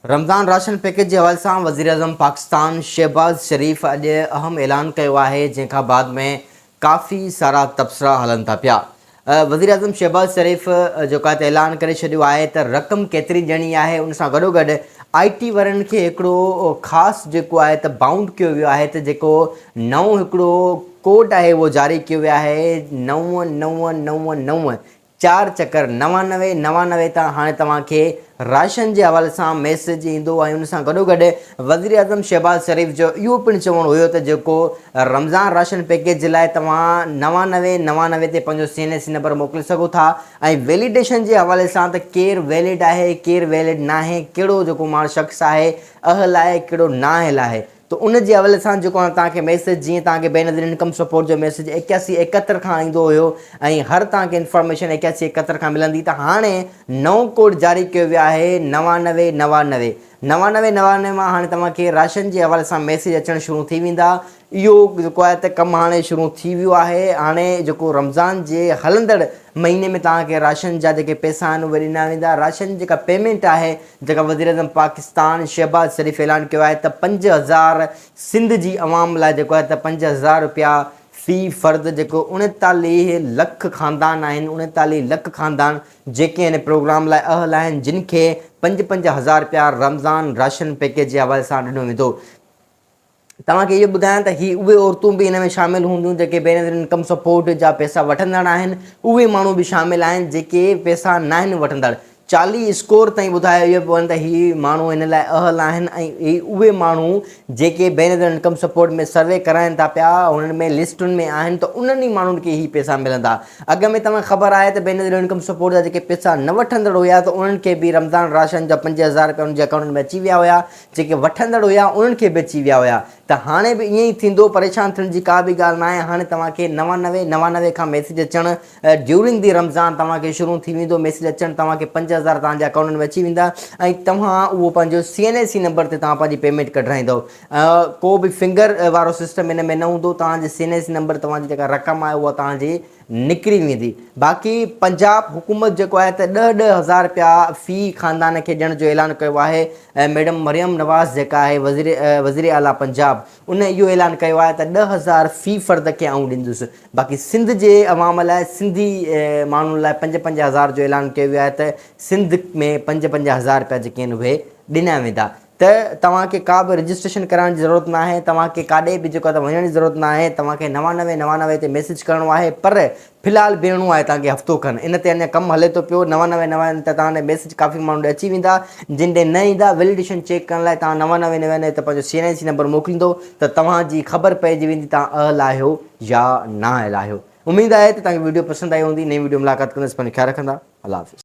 Ramzan ration package के हवाले से वज़ीर आज़म पाकिस्तान शहबाज शरीफ़ अज अहम ऐलान किया है, जंहिंखां बाद में काफ़ी सारा तबसरा हलन था पिया। वज़ीर आज़म शहबाज शरीफ़ जो ऐलान करे छॾियो आहे त रक़म केतिरी ॾियणी आहे, उन सां गॾोगॾु IT वारनि खे हिकिड़ो ख़ासि जेको आहे त बाउंड कयो वियो आहे त जेको नओं हिकिड़ो कोड आहे उहो जारी कयो वियो आहे 9999 4 चकर 99 99 तां हाणे तव्हांखे राशन के हवाले से मैसेज ईंदो ऐं उन सां गॾोगॾु वज़ीर आज़म शहबाज शरीफ़ जो इहो पिणु चवणु हुयो त जेको रमज़ान राशन पैकेज जे लाइ तव्हां 99 99 ते पंहिंजो CNC नंबर मोकिले सघो था ऐं वैलिडेशन के हवाले सां त केरु वैलिड आहे केरु वैलिड न आहे, कहिड़ो जेको माण्हू शख़्स आहे अहल आहे कहिड़ो नाअहल आहे, तो उन जे हवाले सां जेको आहे तव्हांखे मैसेज जीअं तव्हांखे बेनज़ीर इनकम सपोर्ट जो मैसेज 8171 खां ईंदो हुयो ऐं हर तव्हांखे इंफॉर्मेशन 8171 खां मिलंदी, त हाणे नओं कोड जारी कयो वियो आहे 99 99 99 99 मां हाणे तव्हांखे राशन जे हवाले सां मैसेज अचणु शुरू थी वेंदा। इहो जेको आहे त कमु हाणे शुरू थी वियो आहे। हाणे जेको रमज़ान जे हलंदड़ महीने में तव्हांखे राशन जा जेके पैसा आहिनि उहे ॾिना वेंदा। राशन जेका पेमेंट आहे जेका वज़ीर आज़म पाकिस्तान शहबाज शरीफ़ ऐलान कयो आहे त 5000 सिंध जी अवाम लाइ जेको आहे त 5000 रुपया फ़ी फ़र्द जेको 39 लख ख़ानदान आहिनि, 39 लख ख़ानदान जेके हिन प्रोग्राम लाइ अहल आहिनि, जिन खे 5-5 रुपया रमज़ान राशन पैकेज जे हवाले सां ॾिनो वेंदो। तव्हांखे इहो ॿुधायां त ही उहे औरतूं बि हिन में शामिल हूंदियूं जेके बेनज़ीर इनकम सपोर्ट जा पैसा वठंदड़ आहिनि, उहे माण्हू बि शामिल आहिनि जेके पैसा न आहिनि वठंदड़। 40 स्कोर ताईं ॿुधायो वियो पवनि त ही माण्हू हिन लाइ अहल आहिनि ऐं उहे माण्हू जेके बेनज़ीर इनकम सपोर्ट में सर्वे कराइनि था पिया, उन्हनि में लिस्टुनि में आहिनि, त उन्हनि ई माण्हुनि खे ही पैसा मिलंदा। अॻ में तव्हांखे ख़बर आहे त बेनज़ीर इनकम सपोर्ट जा जेके पैसा न वठंदड़ हुया त उन्हनि खे बि रमज़ान राशन जा 5000 रुपया उन्हनि जे अकाउंट में अची विया हुया, जेके वठंदड़ हुया उन्हनि खे बि अची विया हुया। त हाणे बि ईअं ई थींदो, परेशान थियण जी का बि ॻाल्हि न आहे। हाणे तव्हांखे 99 99 खां मैसेज अचणु ड्यूरिंग दी रमज़ान तव्हांखे शुरू थी वेंदो। मैसेज अचणु तव्हांखे 5000 तव्हांजे अकाउंट में अची वेंदा ऐं तव्हां उहो पंहिंजो CNC नंबर ते तव्हां पंहिंजी पेमेंट कढाईंदव। को बि फिंगर वारो सिस्टम हिन में न हूंदो, तव्हांजे CNC नंबर तव्हांजी जेका रक़म आहे उहा तव्हांजी निकिरी वेंदी। बाक़ी पंजाब हुकूमत जेको आहे त 10,000 रुपया फ़ी ख़ानदान खे ॾियण जो ऐलान कयो आहे। मैडम मरियम नवाज़ जेका आहे वज़ीर आला पंजाब, उन इहो ऐलान कयो आहे त 10,000 फ़ी फ़र्द खे आउं ॾींदुसि। बाक़ी सिंध जे अवाम लाइ सिंधी माण्हुनि लाइ 5-5 जो ऐलान कयो वियो आहे त सिंध में 5-5 रुपया जेके आहिनि उहे ॾिना वेंदा। त तव्हांखे का बि रजिस्ट्रेशन कराइण जी ज़रूरत न आहे, तव्हांखे काॾे बि जेको आहे त वञण जी ज़रूरत न आहे। तव्हांखे 99 99 ते मैसेज करिणो आहे, पर फ़िलहाल बीहणो आहे तव्हांखे हफ़्तो खनि। इन ते अञा कमु हले थो पियो। 99 99 ते तव्हांखे मैसेज काफ़ी माण्हू अची वेंदा, जिन ॾे न ईंदा वैलिडेशन चेक करण लाइ तव्हां 99 99 ते पंहिंजो CNC नंबर मोकिलींदो त तव्हांजी ख़बर पइजी वेंदी तव्हां अहल आहियो या नाअहल आहियो। उमेदु आहे त तव्हांखे वीडियो पसंदि आई हूंदी। नई वीडियो मुलाक़ात कंदसि, पंहिंजो ख़्यालु रखंदा। अल्लाह हाफ़िज़।